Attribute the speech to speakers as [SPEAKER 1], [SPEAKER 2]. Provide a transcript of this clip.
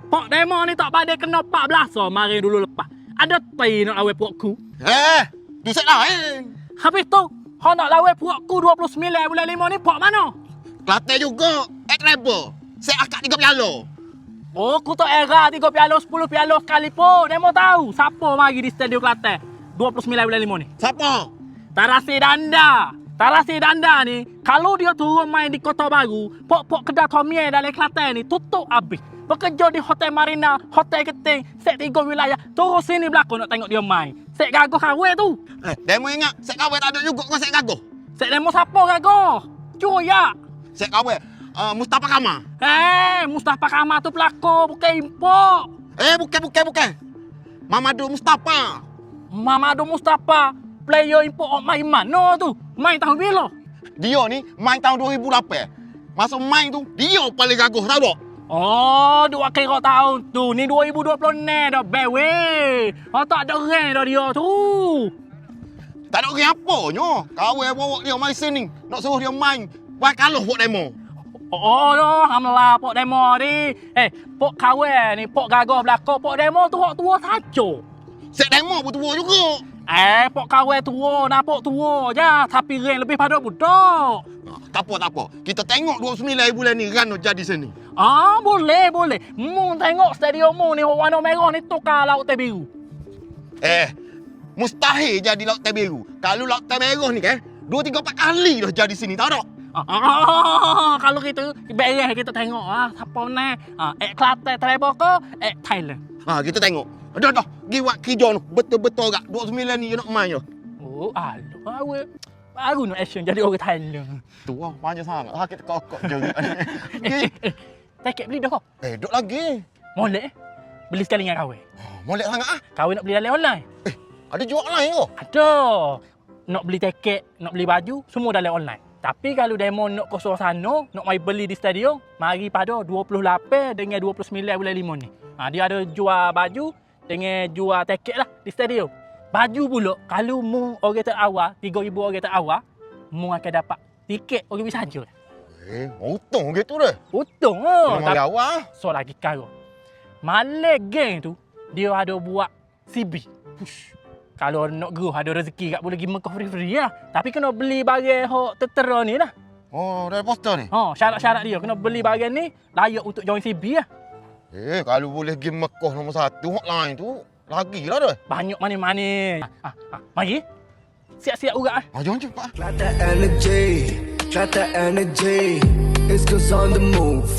[SPEAKER 1] Pok demo ni tak pada kena 14 so mari dulu lepas. Ada ti nak lawan puakku.
[SPEAKER 2] Tu set lain.
[SPEAKER 1] Habis tu, hang nak lawan puakku 29 bulan 5 ni pok mana?
[SPEAKER 2] Kelantan juga. Treble. Set akak 3 piala.
[SPEAKER 1] Oh, aku tak era 3 piala 10 piala sekali pun. Demo tahu siapa mari di Stadium Kelantan 29 bulan 5 ni.
[SPEAKER 2] Siapa?
[SPEAKER 1] Tarasi Danda. Tarasi Danda ni, kalau dia turun main di Kota Baru, pok-pok kedai Tomie dalam Kelantan ni tutup habis. Bekerja di Hotel Marina, Hotel Keting, set 3 wilayah. Turun sini belakang nak tengok dia main. Set gagoh kawe tu.
[SPEAKER 2] Demo ingat, set kawin tak ada juga kau set gagoh.
[SPEAKER 1] Set demo siapa gagoh? Cuya.
[SPEAKER 2] Set kawin, Mustafa Kamal.
[SPEAKER 1] Mustafa Kamal tu pelakon, bukan import.
[SPEAKER 2] Bukan. Mamadou Mustafa.
[SPEAKER 1] Mamadou Mustafa, player import main mana tu? Main tahun bila?
[SPEAKER 2] Dia ni main tahun 2008. Masa main tu, dia paling gagoh, tahu tak?
[SPEAKER 1] Oh, 2 kira tahun tu. Ni 2020 dah bewe. Tak ada orang dah dia tu.
[SPEAKER 2] Tak ada orang apanya. Kawan bawa dia main sini. Nak suruh dia main. Wah kalah buat demo.
[SPEAKER 1] Oh, alhamdulillah pok demo ni. Pok kawan ni, pok gagah belakang, pok demo tu hak tua saja.
[SPEAKER 2] Set demo pun tua juga.
[SPEAKER 1] Pok kawan tua, nampak tua je. Tapi reng lebih pada budak.
[SPEAKER 2] Tak apa. Kita tengok 29 bulan ni Ran jadi sini.
[SPEAKER 1] Boleh. Mu tengok stadium mu ni warna merah ni tukar laut teh biru.
[SPEAKER 2] Mustahil jadi laut teh biru. Kalau laut teh merah ni kan, 2, 3, 4 kali dah jadi sini, tahu tak?
[SPEAKER 1] Kalau gitu, beres kita tengok siapa ni. Kelantan Treble ke Thailand.
[SPEAKER 2] Kita tengok. Dah. Pergi buat kerja tu. Betul-betul agak 29 ni you nak main je.
[SPEAKER 1] Oh, aduh. Baru nak action jadi orang Thailand.
[SPEAKER 2] Tu lah, panjang sangat. Sakit kokok je.
[SPEAKER 1] Tiket beli dah kau?
[SPEAKER 2] Duduk lagi.
[SPEAKER 1] Molek beli sekali dengan kawan.
[SPEAKER 2] Molek sangat ah.
[SPEAKER 1] Kawan nak beli dalam online?
[SPEAKER 2] Ada jual online ke?
[SPEAKER 1] Ada. Nak beli tiket, nak beli baju, semua dalam online. Tapi kalau demo nak ke suasana, nak mai beli di stadium, mari pada 28 dengan 29 bulan 5 ni. Dia ada jual baju dengan jual tiket lah di stadium. Baju pula, kalau mu orang terawal, 3,000 orang terawal, mu akan dapat tiket orang saja.
[SPEAKER 2] Untung gitu dah.
[SPEAKER 1] Untung
[SPEAKER 2] Memang awal.
[SPEAKER 1] So lagi karo. Malek geng tu, dia ada buat CB. Kalau nak geruh ada rezeki kat boleh pergi Mekah free-free lah. Tapi kena beli barang hok tertera ni lah.
[SPEAKER 2] Dari poster ni?
[SPEAKER 1] Syarat-syarat dia. Kena beli barang ni, layak untuk join CB lah.
[SPEAKER 2] Kalau boleh pergi Mekah nombor 1, hok lain tu, lagilah dah.
[SPEAKER 1] Banyak mana-mana. Mari. Siap-siap urat lah.
[SPEAKER 2] Jom cepat.
[SPEAKER 3] Got that energy, it's just on the move.